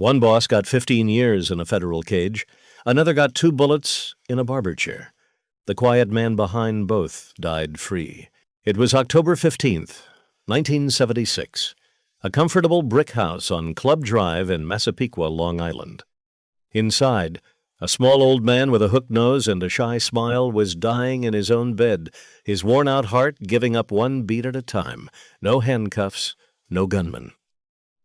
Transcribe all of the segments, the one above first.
One boss got 15 years in a federal cage. Another got 2 bullets in a barber chair. The quiet man behind both died free. It was October 15th, 1976. A comfortable brick house on Club Drive in Massapequa, Long Island. Inside, a small old man with a hooked nose and a shy smile was dying in his own bed, his worn-out heart giving up one beat at a time. No handcuffs, no gunman.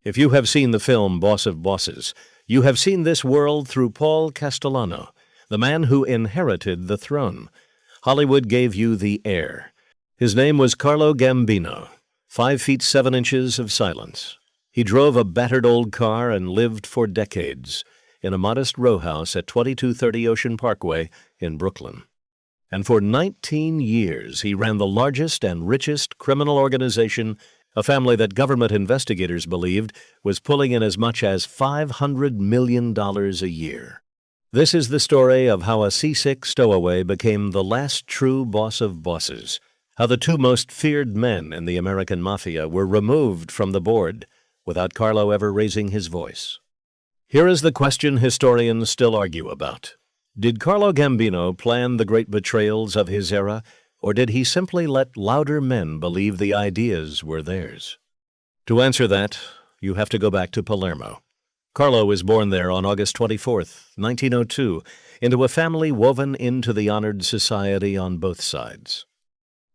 If you have seen the film Boss of Bosses, you have seen this world through Paul Castellano, the man who inherited the throne. Hollywood gave you the heir. His name was Carlo Gambino, 5 feet 7 inches of silence. He drove a battered old car and lived for decades in a modest row house at 2230 Ocean Parkway in Brooklyn. And for 19 years, he ran the largest and richest criminal organization, a family that government investigators believed was pulling in as much as $500 million a year. This is the story of how a seasick stowaway became the last true boss of bosses, how the 2 most feared men in the American Mafia were removed from the board without Carlo ever raising his voice. Here is the question historians still argue about. Did Carlo Gambino plan the great betrayals of his era, or did he simply let louder men believe the ideas were theirs? To answer that, you have to go back to Palermo. Carlo was born there on August 24, 1902, into a family woven into the honored society on both sides.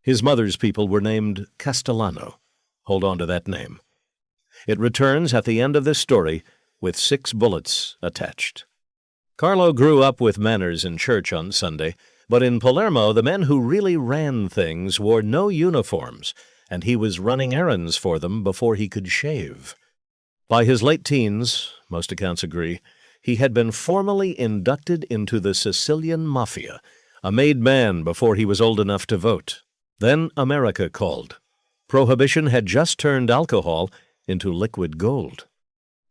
His mother's people were named Castellano. Hold on to that name. It returns at the end of this story with 6 bullets attached. Carlo grew up with manners in church on Sunday, but in Palermo, the men who really ran things wore no uniforms, and he was running errands for them before he could shave. By his late teens, most accounts agree, he had been formally inducted into the Sicilian Mafia, a made man before he was old enough to vote. Then America called. Prohibition had just turned alcohol into liquid gold.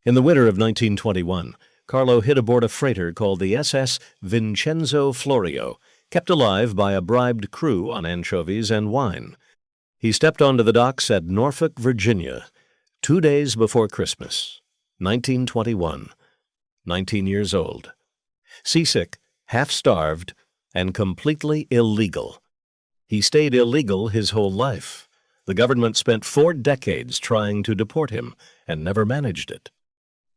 In the winter of 1921, Carlo hid aboard a freighter called the SS Vincenzo Florio, kept alive by a bribed crew on anchovies and wine. He stepped onto the docks at Norfolk, Virginia, 2 days before Christmas, 1921, 19 years old. Seasick, half-starved, and completely illegal. He stayed illegal his whole life. The government spent 4 decades trying to deport him and never managed it.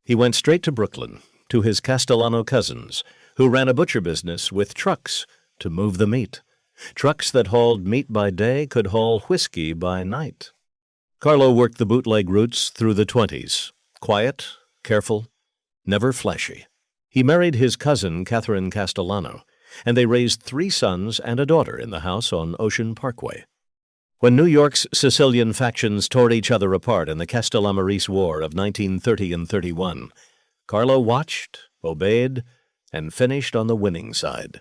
He went straight to Brooklyn, to his Castellano cousins, who ran a butcher business with trucks to move the meat. Trucks that hauled meat by day could haul whiskey by night. Carlo worked the bootleg routes through the 20s. Quiet, careful, never flashy. He married his cousin, Catherine Castellano, and they raised 3 sons and a daughter in the house on Ocean Parkway. When New York's Sicilian factions tore each other apart in the Castellamarese War of 1930 and 31, Carlo watched, obeyed, and finished on the winning side.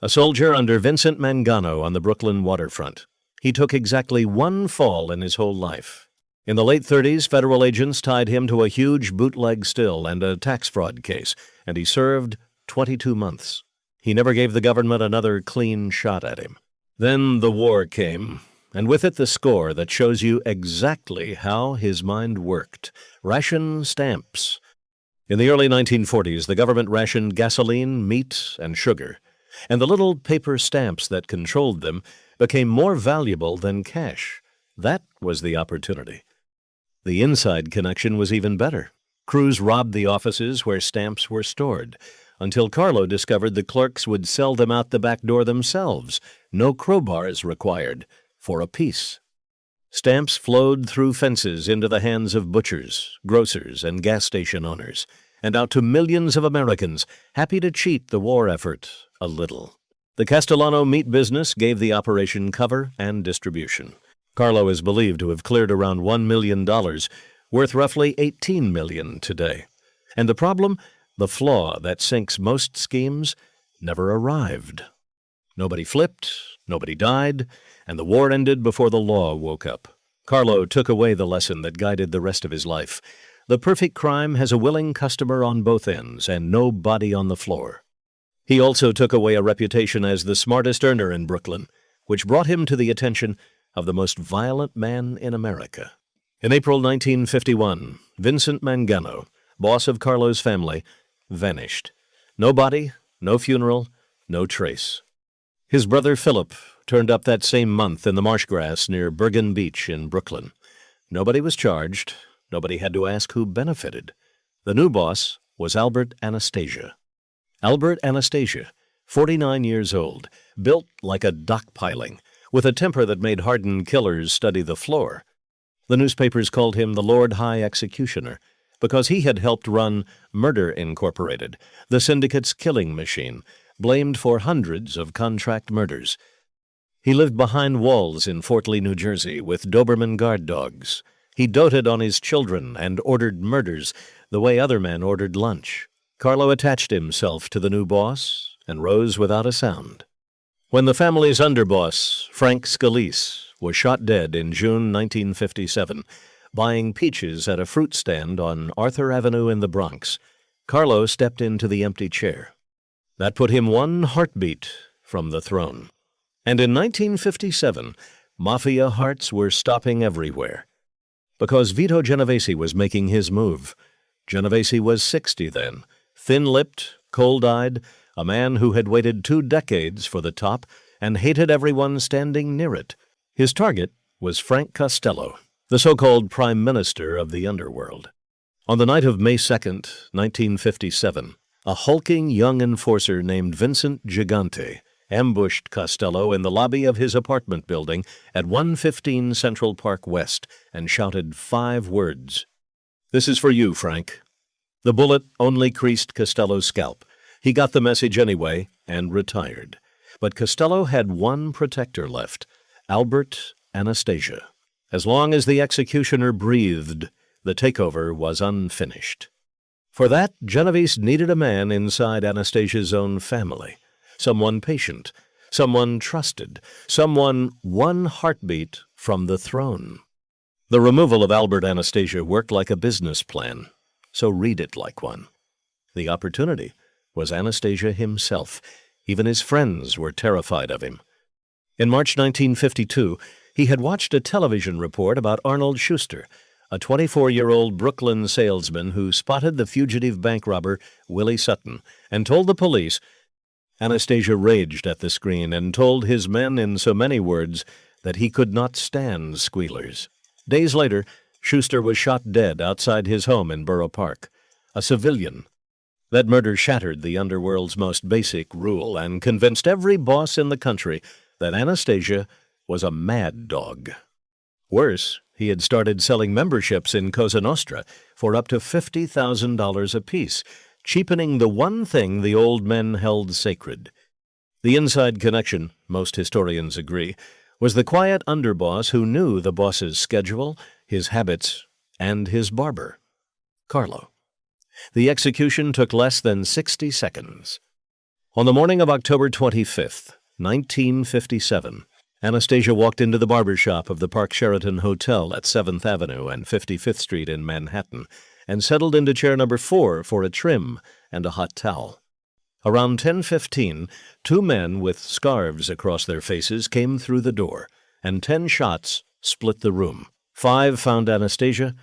A soldier under Vincent Mangano on the Brooklyn waterfront, he took exactly 1 fall in his whole life. In the late 30s, federal agents tied him to a huge bootleg still and a tax fraud case, and he served 22 months. He never gave the government another clean shot at him. Then the war came, and with it the score that shows you exactly how his mind worked. Ration stamps. In the early 1940s, the government rationed gasoline, meat, and sugar, and the little paper stamps that controlled them became more valuable than cash. That was the opportunity. The inside connection was even better. Crews robbed the offices where stamps were stored, until Carlo discovered the clerks would sell them out the back door themselves, no crowbars required, for a piece. Stamps flowed through fences into the hands of butchers, grocers, and gas station owners, and out to millions of Americans happy to cheat the war effort a little. The Castellano meat business gave the operation cover and distribution. Carlo is believed to have cleared around $1 million, worth roughly $18 million today. And the problem? The flaw that sinks most schemes never arrived. Nobody flipped, nobody died, and the war ended before the law woke up. Carlo took away the lesson that guided the rest of his life. The perfect crime has a willing customer on both ends and no body on the floor. He also took away a reputation as the smartest earner in Brooklyn, which brought him to the attention of the most violent man in America. In April 1951, Vincent Mangano, boss of Carlo's family, vanished. No body, no funeral, no trace. His brother Philip turned up that same month in the marsh grass near Bergen Beach in Brooklyn. Nobody was charged. Nobody had to ask who benefited. The new boss was Albert Anastasia. Albert Anastasia, 49 years old, built like a dock piling, with a temper that made hardened killers study the floor. The newspapers called him the Lord High Executioner because he had helped run Murder Incorporated, the syndicate's killing machine, blamed for hundreds of contract murders. He lived behind walls in Fort Lee, New Jersey, with Doberman guard dogs. He doted on his children and ordered murders the way other men ordered lunch. Carlo attached himself to the new boss and rose without a sound. When the family's underboss, Frank Scalise, was shot dead in June 1957, buying peaches at a fruit stand on Arthur Avenue in the Bronx, Carlo stepped into the empty chair. That put him one heartbeat from the throne. And in 1957, Mafia hearts were stopping everywhere. Because Vito Genovese was making his move. Genovese was 60 then, thin-lipped, cold-eyed, a man who had waited 2 decades for the top and hated everyone standing near it. His target was Frank Costello, the so-called Prime Minister of the underworld. On the night of May 2nd, 1957, a hulking young enforcer named Vincent Gigante ambushed Costello in the lobby of his apartment building at 115 Central Park West and shouted 5 words. "This is for you, Frank." The bullet only creased Costello's scalp. He got the message anyway and retired. But Costello had one protector left, Albert Anastasia. As long as the executioner breathed, the takeover was unfinished. For that, Genovese needed a man inside Anastasia's own family. Someone patient, someone trusted, someone one heartbeat from the throne. The removal of Albert Anastasia worked like a business plan, so read it like one. The opportunity was Anastasia himself. Even his friends were terrified of him. In March 1952, he had watched a television report about Arnold Schuster, a 24-year-old Brooklyn salesman who spotted the fugitive bank robber Willie Sutton and told the police. Anastasia raged at the screen and told his men in so many words that he could not stand squealers. Days later, Schuster was shot dead outside his home in Borough Park. A civilian. That murder shattered the underworld's most basic rule and convinced every boss in the country that Anastasia was a mad dog. Worse, he had started selling memberships in Cosa Nostra for up to $50,000 apiece, cheapening the one thing the old men held sacred. The inside connection, most historians agree, was the quiet underboss who knew the boss's schedule, his habits, and his barber, Carlo. The execution took less than 60 seconds. On the morning of October 25th, 1957, Anastasia walked into the barber shop of the Park Sheraton Hotel at 7th Avenue and 55th Street in Manhattan and settled into chair number 4 for a trim and a hot towel. Around 10:15, 2 men with scarves across their faces came through the door, and 10 shots split the room. 5 found Anastasia.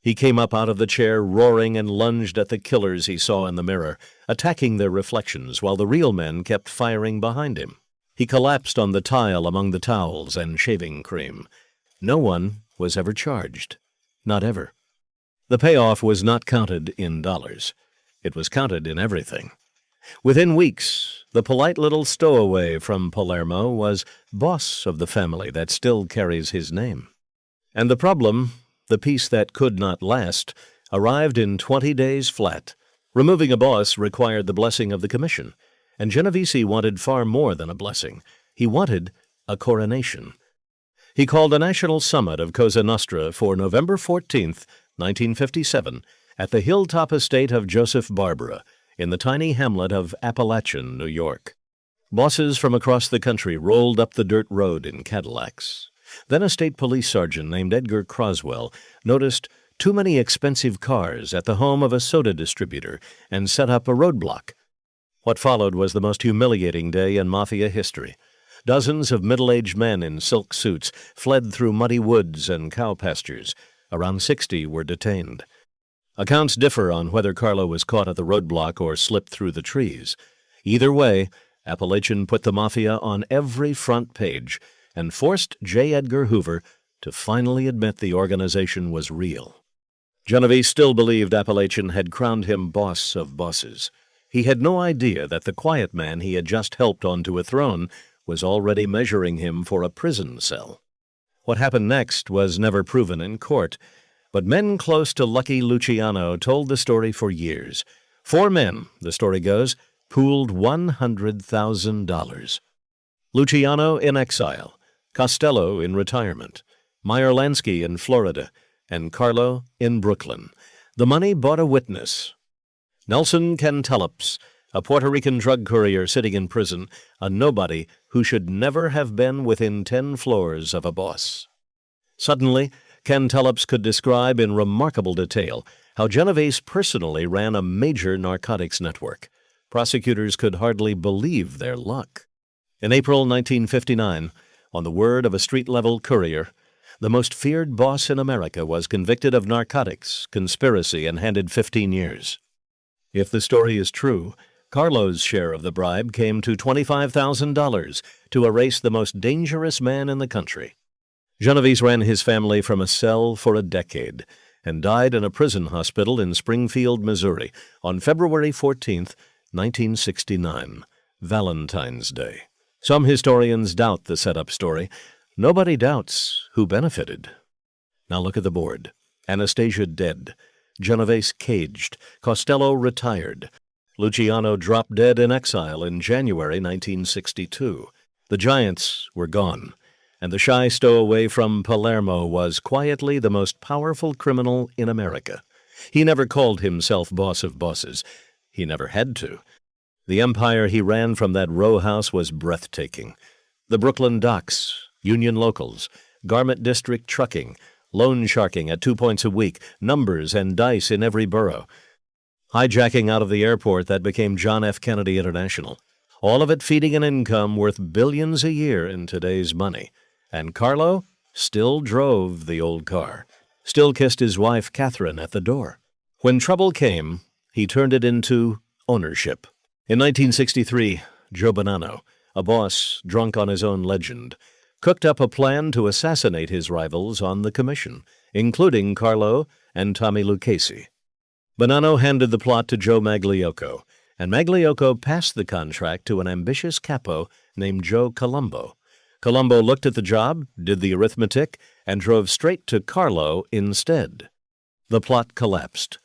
He came up out of the chair roaring and lunged at the killers he saw in the mirror, attacking their reflections while the real men kept firing behind him. He collapsed on the tile among the towels and shaving cream. No one was ever charged. Not ever. The payoff was not counted in dollars. It was counted in everything. Within weeks, the polite little stowaway from Palermo was boss of the family that still carries his name. And the problem, the peace that could not last, arrived in 20 days flat. Removing a boss required the blessing of the commission, and Genovese wanted far more than a blessing. He wanted a coronation. He called a national summit of Cosa Nostra for November 14th, 1957, at the hilltop estate of Joseph Barbara, in the tiny hamlet of Appalachin, New York. Bosses from across the country rolled up the dirt road in Cadillacs. Then a state police sergeant named Edgar Croswell noticed too many expensive cars at the home of a soda distributor and set up a roadblock. What followed was the most humiliating day in Mafia history. Dozens of middle-aged men in silk suits fled through muddy woods and cow pastures. Around 60 were detained. Accounts differ on whether Carlo was caught at the roadblock or slipped through the trees. Either way, Appalachin put the Mafia on every front page and forced J. Edgar Hoover to finally admit the organization was real. Genovese still believed Appalachin had crowned him boss of bosses. He had no idea that the quiet man he had just helped onto a throne was already measuring him for a prison cell. What happened next was never proven in court, but men close to Lucky Luciano told the story for years. 4 men, the story goes, pooled $100,000. Luciano in exile, Costello in retirement, Meyer Lansky in Florida, and Carlo in Brooklyn. The money bought a witness. Nelson Cantelops, a Puerto Rican drug courier sitting in prison, a nobody who should never have been within 10 floors of a boss. Suddenly, Cantelops could describe in remarkable detail how Genovese personally ran a major narcotics network. Prosecutors could hardly believe their luck. In April 1959, on the word of a street-level courier, the most feared boss in America was convicted of narcotics, conspiracy, and handed 15 years. If the story is true, Carlo's share of the bribe came to $25,000 to erase the most dangerous man in the country. Genovese ran his family from a cell for a decade and died in a prison hospital in Springfield, Missouri, on February 14, 1969, Valentine's Day. Some historians doubt the setup story. Nobody doubts who benefited. Now look at the board. Anastasia dead. Genovese caged. Costello retired. Luciano dropped dead in exile in January 1962. The giants were gone, and the shy stowaway from Palermo was quietly the most powerful criminal in America. He never called himself boss of bosses. He never had to. The empire he ran from that row house was breathtaking. The Brooklyn docks, union locals, garment district trucking, loan sharking at 2 points a week, numbers and dice in every borough. Hijacking out of the airport that became John F. Kennedy International. All of it feeding an income worth billions a year in today's money. And Carlo still drove the old car, still kissed his wife Catherine at the door. When trouble came, he turned it into ownership. In 1963, Joe Bonanno, a boss drunk on his own legend, cooked up a plan to assassinate his rivals on the commission, including Carlo and Tommy Lucchese. Bonanno handed the plot to Joe Magliocco, and Magliocco passed the contract to an ambitious capo named Joe Colombo. Colombo looked at the job, did the arithmetic, and drove straight to Carlo instead. The plot collapsed.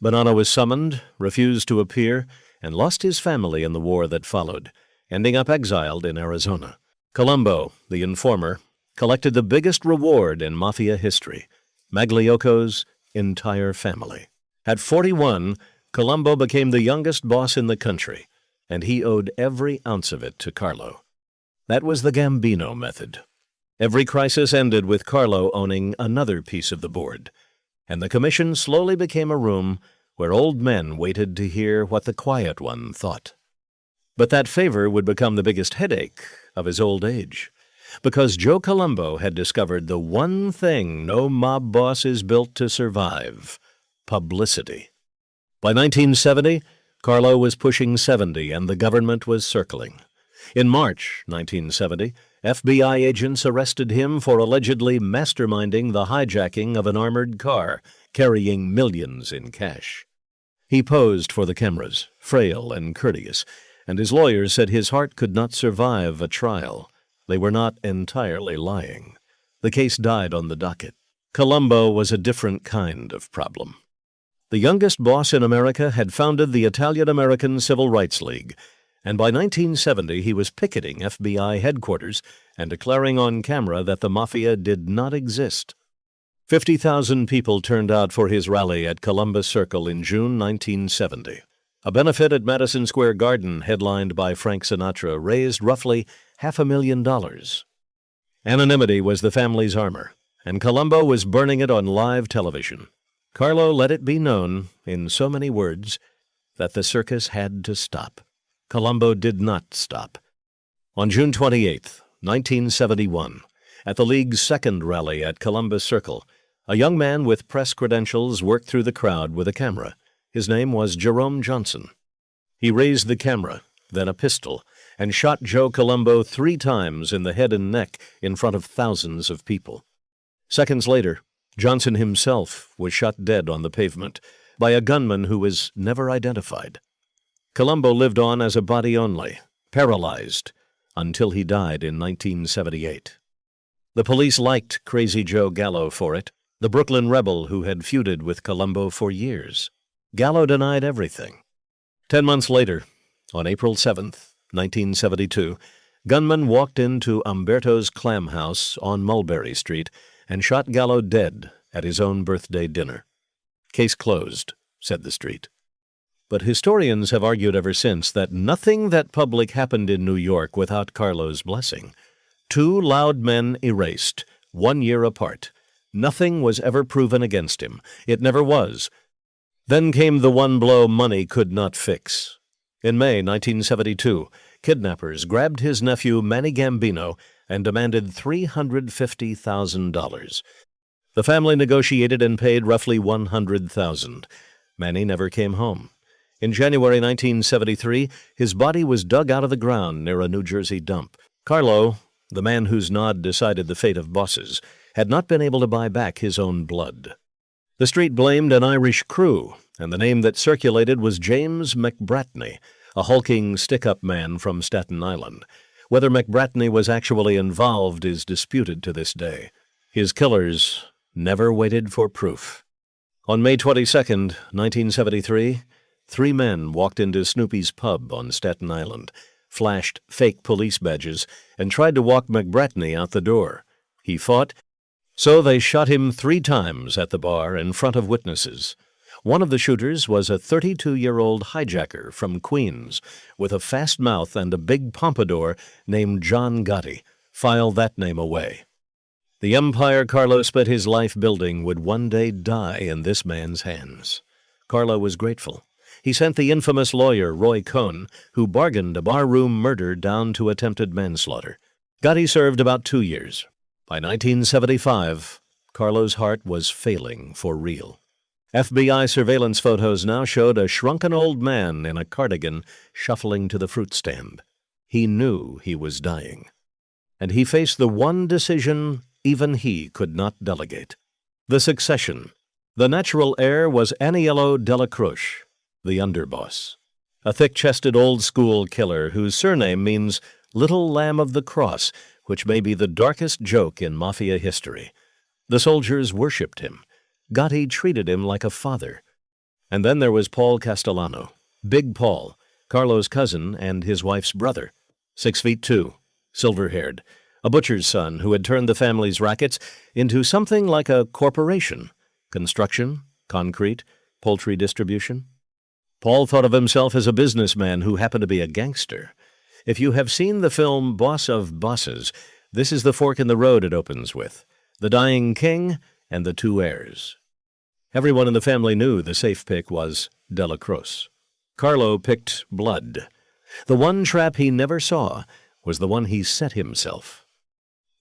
Bonanno was summoned, refused to appear, and lost his family in the war that followed, ending up exiled in Arizona. Colombo, the informer, collected the biggest reward in Mafia history, Magliocco's entire family. At 41, Colombo became the youngest boss in the country, and he owed every ounce of it to Carlo. That was the Gambino method. Every crisis ended with Carlo owning another piece of the board, and the commission slowly became a room where old men waited to hear what the quiet one thought. But that favor would become the biggest headache of his old age, because Joe Colombo had discovered the one thing no mob boss is built to survive: publicity. By 1970, Carlo was pushing 70 and the government was circling. In March 1970, FBI agents arrested him for allegedly masterminding the hijacking of an armored car carrying millions in cash. He posed for the cameras, frail and courteous, and his lawyers said his heart could not survive a trial. They were not entirely lying. The case died on the docket. Colombo was a different kind of problem. The youngest boss in America had founded the Italian-American Civil Rights League, and by 1970 he was picketing FBI headquarters and declaring on camera that the Mafia did not exist. 50,000 people turned out for his rally at Columbus Circle in June 1970. A benefit at Madison Square Garden, headlined by Frank Sinatra, raised roughly $500,000. Anonymity was the family's armor, and Colombo was burning it on live television. Carlo let it be known, in so many words, that the circus had to stop. Colombo did not stop. On June 28, 1971, at the League's second rally at Columbus Circle, A young man with press credentials worked through the crowd with a camera. His name was Jerome Johnson. He raised the camera, then a pistol, and shot Joe Colombo 3 times in the head and neck in front of thousands of people. Seconds later, Johnson himself was shot dead on the pavement by a gunman who was never identified. Colombo lived on as a body only, paralyzed, until he died in 1978. The police liked Crazy Joe Gallo for it, the Brooklyn rebel who had feuded with Colombo for years. Gallo denied everything. 10 months later, on April 7th, 1972, gunmen walked into Umberto's Clam House on Mulberry Street and shot Gallo dead at his own birthday dinner. Case closed, said the street. But historians have argued ever since that nothing that public happened in New York without Carlo's blessing. 2 loud men erased, 1 year apart. Nothing was ever proven against him. It never was. Then came the one blow money could not fix. In May 1972, kidnappers grabbed his nephew Manny Gambino and demanded $350,000. The family negotiated and paid roughly $100,000. Manny never came home. In January 1973, his body was dug out of the ground near a New Jersey dump. Carlo, the man whose nod decided the fate of bosses, had not been able to buy back his own blood. The street blamed an Irish crew, and the name that circulated was James McBratney, a hulking stick-up man from Staten Island. Whether McBratney was actually involved is disputed to this day. His killers never waited for proof. On May 22, 1973, 3 men walked into Snoopy's pub on Staten Island, flashed fake police badges, and tried to walk McBratney out the door. He fought, so they shot him 3 times at the bar in front of witnesses. One of the shooters was a 32-year-old hijacker from Queens with a fast mouth and a big pompadour named John Gotti. File that name away. The empire Carlo spent his life building would one day die in this man's hands. Carlo was grateful. He sent the infamous lawyer Roy Cohn, who bargained a barroom murder down to attempted manslaughter. Gotti served about 2 years. By 1975, Carlo's heart was failing for real. FBI surveillance photos now showed a shrunken old man in a cardigan shuffling to the fruit stand. He knew he was dying. And he faced the one decision even he could not delegate: the succession. The natural heir was Aniello Della Croce, the underboss, a thick-chested old-school killer whose surname means Little Lamb of the Cross, which may be the darkest joke in Mafia history. The soldiers worshipped him. Gotti treated him like a father. And then there was Paul Castellano, Big Paul, Carlo's cousin and his wife's brother, 6'2", silver-haired, a butcher's son who had turned the family's rackets into something like a corporation: construction, concrete, poultry distribution. Paul thought of himself as a businessman who happened to be a gangster. If you have seen the film Boss of Bosses, this is the fork in the road it opens with: the dying king and the 2 heirs. Everyone in the family knew the safe pick was Della Croce. Carlo picked blood. The one trap he never saw was the one he set himself.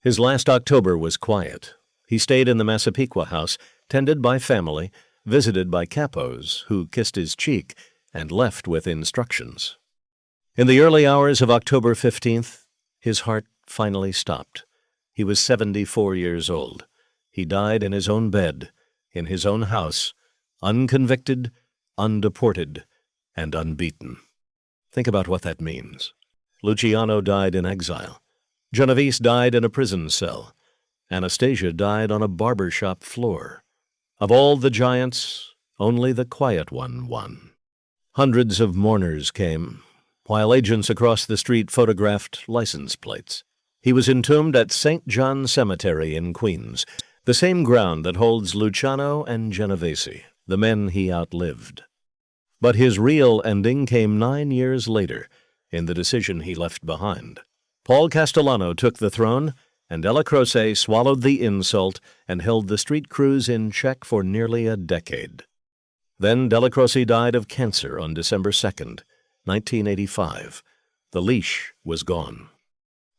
His last October was quiet. He stayed in the Massapequa house, tended by family, visited by capos who kissed his cheek, and left with instructions. In the early hours of October 15th, his heart finally stopped. He was 74 years old. He died in his own bed, in his own house, unconvicted, undeported, and unbeaten. Think about what that means. Luciano died in exile. Genovese died in a prison cell. Anastasia died on a barber shop floor. Of all the giants, only the quiet one won. Hundreds of mourners came, while agents across the street photographed license plates. He was entombed at St. John Cemetery in Queens, the same ground that holds Luciano and Genovese, the men he outlived. But his real ending came 9 years later, in the decision he left behind. Paul Castellano took the throne, and Della Croce swallowed the insult and held the street crews in check for nearly a decade. Then Della Croce died of cancer on December 2nd, 1985. The leash was gone.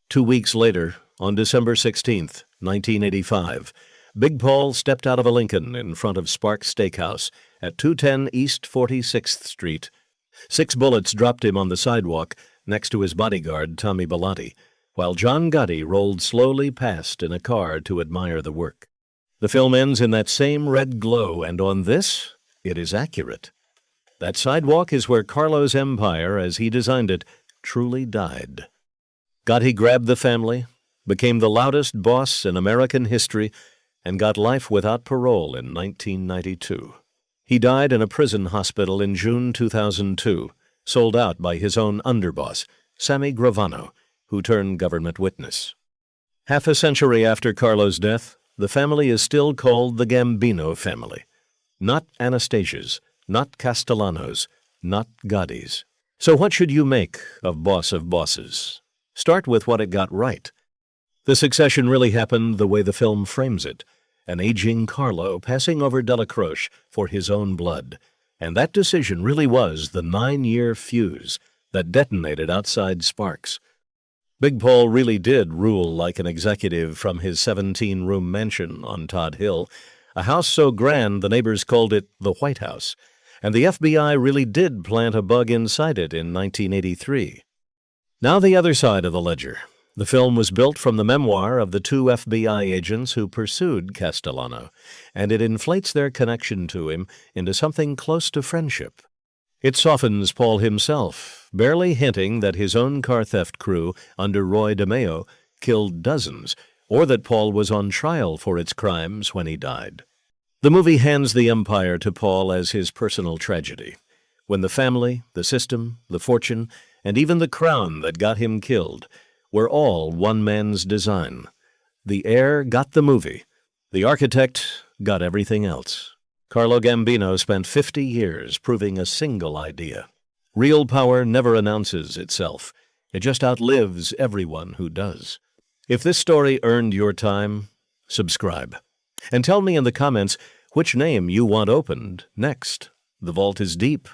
2 weeks later, on December 16th, 1985, Big Paul stepped out of a Lincoln in front of Sparks Steakhouse at 210 East 46th Street. 6 bullets dropped him on the sidewalk next to his bodyguard, Tommy Bellotti, while John Gotti rolled slowly past in a car to admire the work. The film ends in that same red glow, and on this, it is accurate. That sidewalk is where Carlo's empire, as he designed it, truly died. Gotti grabbed the family, became the loudest boss in American history, and got life without parole in 1992. He died in a prison hospital in June 2002, sold out by his own underboss, Sammy Gravano, who turned government witness. Half a century after Carlo's death, the family is still called the Gambino family. Not Anastasia's, not Castellano's, not Gotti's. So what should you make of Boss of Bosses? Start with what it got right. The succession really happened the way the film frames it, an aging Carlo passing over Delacroix for his own blood. And that decision really was the 9-year fuse that detonated outside Sparks. Big Paul really did rule like an executive from his 17-room mansion on Todd Hill, a house so grand the neighbors called it the White House, and the FBI really did plant a bug inside it in 1983. Now the other side of the ledger. The film was built from the memoir of the 2 FBI agents who pursued Castellano, and it inflates their connection to him into something close to friendship. It softens Paul himself, barely hinting that his own car theft crew under Roy DeMeo killed dozens, or that Paul was on trial for its crimes when he died. The movie hands the empire to Paul as his personal tragedy, when the family, the system, the fortune, and even the crown that got him killed were all one man's design. The heir got the movie. The architect got everything else. Carlo Gambino spent 50 years proving a single idea. Real power never announces itself. It just outlives everyone who does. If this story earned your time, subscribe. And tell me in the comments which name you want opened next. The vault is deep.